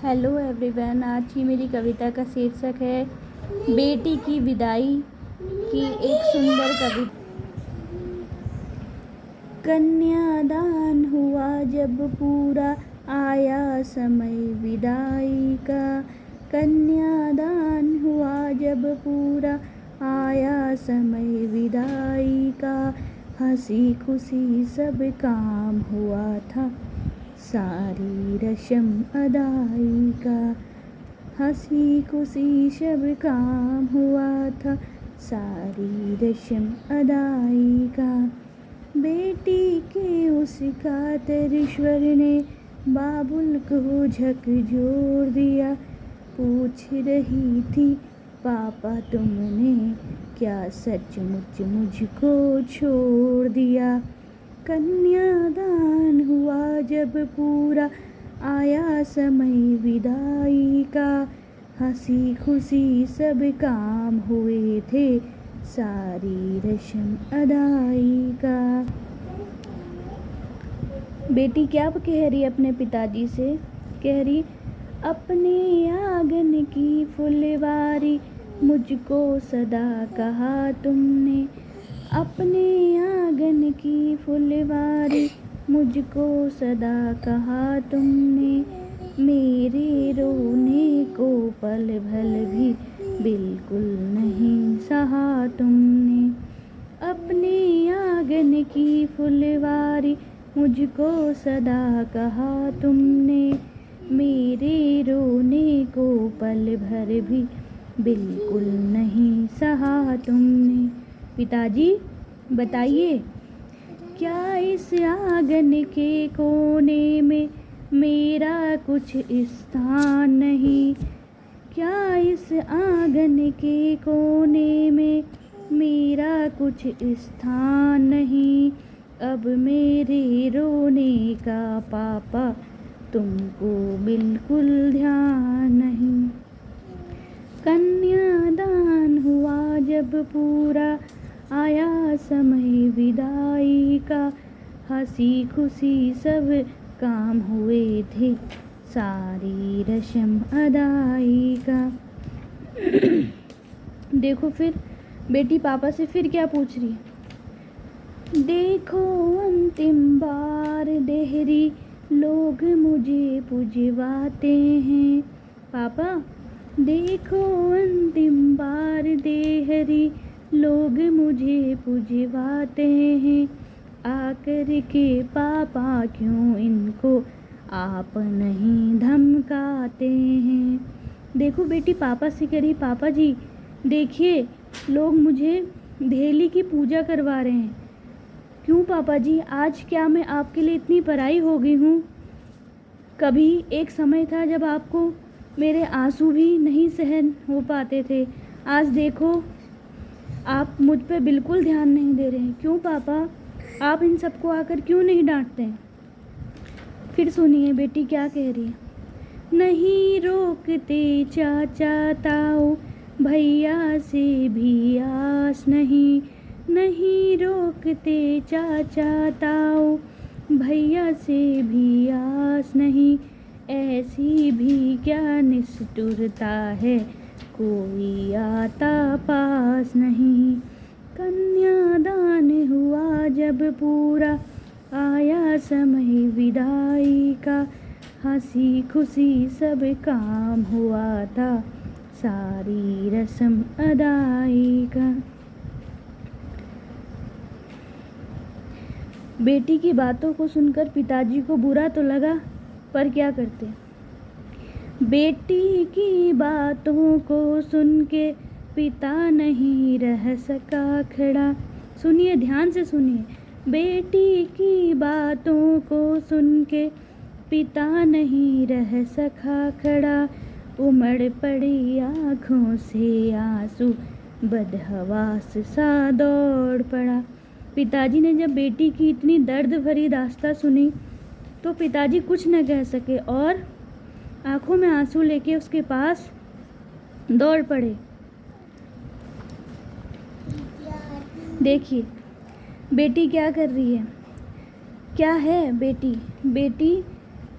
Hello everyone. आज की मेरी कविता का शीर्षक है बेटी की विदाई की एक सुंदर कविता। कन्यादान हुआ जब पूरा आया समय विदाई का। कन्यादान हुआ जब पूरा आया समय विदाई का। हंसी खुशी सब काम हुआ था सारी रस्म अदाई का। हंसी खुशी सब काम हुआ था सारी रस्म अदाई का। बेटी के उस खातिर ईश्वर ने बाबुल को झकझोर दिया। पूछ रही थी पापा तुमने क्या सचमुच मुझको छोड़ दिया। कन्यादान हुआ जब पूरा आया समय विदाई का। हंसी खुशी सब काम हुए थे सारी रस्म अदाई का। बेटी क्या कह रही अपने पिताजी से? कह रही अपने आंगन की फुलवारी मुझको सदा कहा तुमने। अपने आंगन की फुलवारी मुझको सदा कहा तुमने। मेरे रोने को पल भर भी बिल्कुल नहीं सहा तुमने। अपने आंगन की फुलवारी मुझको सदा कहा तुमने। मेरे रोने को पल भर भी बिल्कुल नहीं सहा तुमने। पिताजी बताइए, क्या इस आंगन के कोने में मेरा कुछ स्थान नहीं? क्या इस आंगन के कोने में मेरा कुछ स्थान नहीं? अब मेरे रोने का पापा तुमको बिल्कुल ध्यान नहीं। कन्यादान हुआ जब पूरा आया समय विदाई का। हंसी खुशी सब काम हुए थे सारी रस्म अदाई का। देखो फिर बेटी पापा से फिर क्या पूछ रही है। देखो अंतिम बार देहरी लोग मुझे पुजवाते हैं। पापा देखो अंतिम बार देहरी लोग मुझे पुजवाते हैं। आकर के पापा क्यों इनको आप नहीं धमकाते हैं। देखो बेटी पापा से कह रही पापा जी देखिए लोग मुझे धेली की पूजा करवा रहे हैं। क्यों पापा जी, आज क्या मैं आपके लिए इतनी पराई हो गई हूँ? कभी एक समय था जब आपको मेरे आंसू भी नहीं सहन हो पाते थे। आज देखो आप मुझ पे बिल्कुल ध्यान नहीं दे रहे हैं। क्यों पापा, आप इन सबको आकर क्यों नहीं डांटते हैं? फिर सुनिए बेटी क्या कह रही है। नहीं रोकते चाचा ताऊ भैया से भी आस नहीं। नहीं रोकते चाचा ताऊ भैया से भी आस नहीं। ऐसी भी क्या निष्ठुरता है कोई आता पास नहीं। कन्यादान हुआ जब पूरा आया समय विदाई का। हंसी खुशी सब काम हुआ था सारी रस्म अदाई का। बेटी की बातों को सुनकर पिताजी को बुरा तो लगा, पर क्या करते। बेटी की बातों को सुन के पिता नहीं रह सका खड़ा। सुनिए, ध्यान से सुनिए। बेटी की बातों को सुन के पिता नहीं रह सका खड़ा। उमड़ पड़ी आँखों से आंसू बदहवास सा दौड़ पड़ा। पिताजी ने जब बेटी की इतनी दर्द भरी दास्तां सुनी तो पिताजी कुछ न कह सके और आंखों में आंसू लेके उसके पास दौड़ पड़े। देखिए बेटी क्या कर रही है। क्या है बेटी? बेटी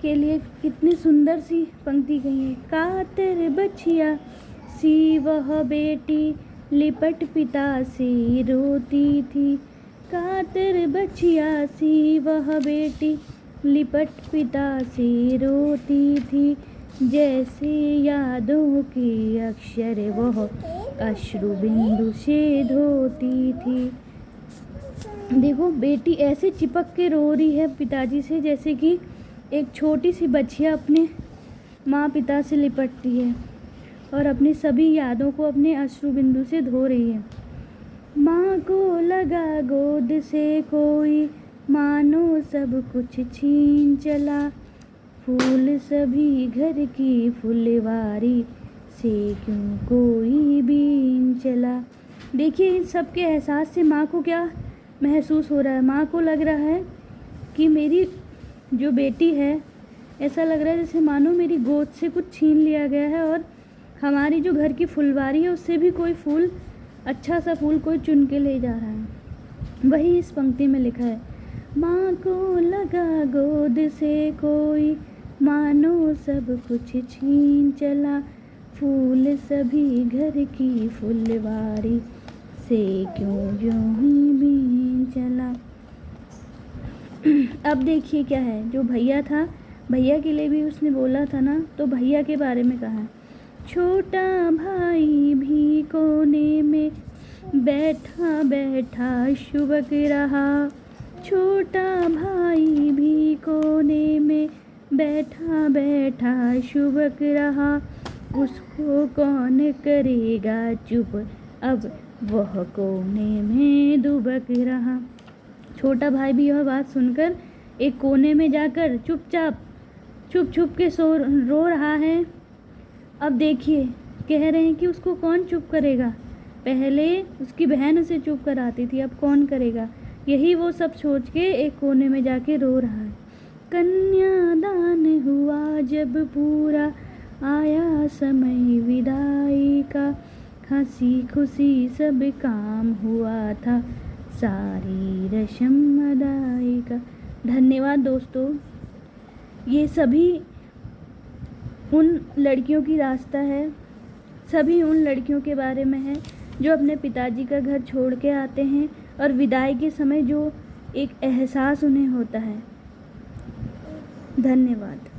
के लिए कितनी सुंदर सी पंक्ति कही है। कातर बछिया सी वह बेटी लिपट पिता से रोती थी। कातर बछिया सी वह बेटी लिपट पिता से रोती थी। जैसे यादों के अक्षर वह अश्रु बिंदु से धोती थी। देखो बेटी ऐसे चिपक के रो रही है पिताजी से जैसे कि एक छोटी सी बच्चियाँ अपने माँ पिता से लिपटती है और अपनी सभी यादों को अपने अश्रु बिंदु से धो रही है। माँ को लगा गोद से कोई मानो सब कुछ छीन चला। फूल सभी घर की फुलवारी से क्यों कोई बीन चला। देखिए इन सब के एहसास से माँ को क्या महसूस हो रहा है। माँ को लग रहा है कि मेरी जो बेटी है, ऐसा लग रहा है जैसे मानो मेरी गोद से कुछ छीन लिया गया है और हमारी जो घर की फुलवारी है उससे भी कोई फूल, अच्छा सा फूल कोई चुन के ले जा रहा है। वही इस पंक्ति में लिखा है। माँ को लगा गोद से कोई मानो सब कुछ छीन चला। फूल सभी घर की फुलवारी से क्यों यूं ही बीन चला। अब देखिए क्या है, जो भैया था, भैया के लिए भी उसने बोला था ना, तो भैया के बारे में कहा है। छोटा भाई भी कोने में बैठा बैठा शुबक रहा। छोटा भाई भी कोने में बैठा बैठा शुबक रहा। उसको कौन करेगा चुप, अब वह कोने में दुबक रहा। छोटा भाई भी यह बात सुनकर एक कोने में जाकर चुपचाप चुप चुप के रो रहा है। अब देखिए कह रहे हैं कि उसको कौन चुप करेगा। पहले उसकी बहन उसे चुप कराती थी, अब कौन करेगा। यही वो सब सोच के एक कोने में जाके रो रहा है। कन्यादान हुआ जब पूरा, आया समय विदाई का। हंसी खुशी सब काम हुआ था, सारी रस्म अदाई का। धन्यवाद दोस्तों। ये सभी उन लड़कियों की रास्ता है, सभी उन लड़कियों के बारे में है जो अपने पिताजी का घर छोड़ के आते हैं और विदाई के समय जो एक एहसास उन्हें होता है। धन्यवाद।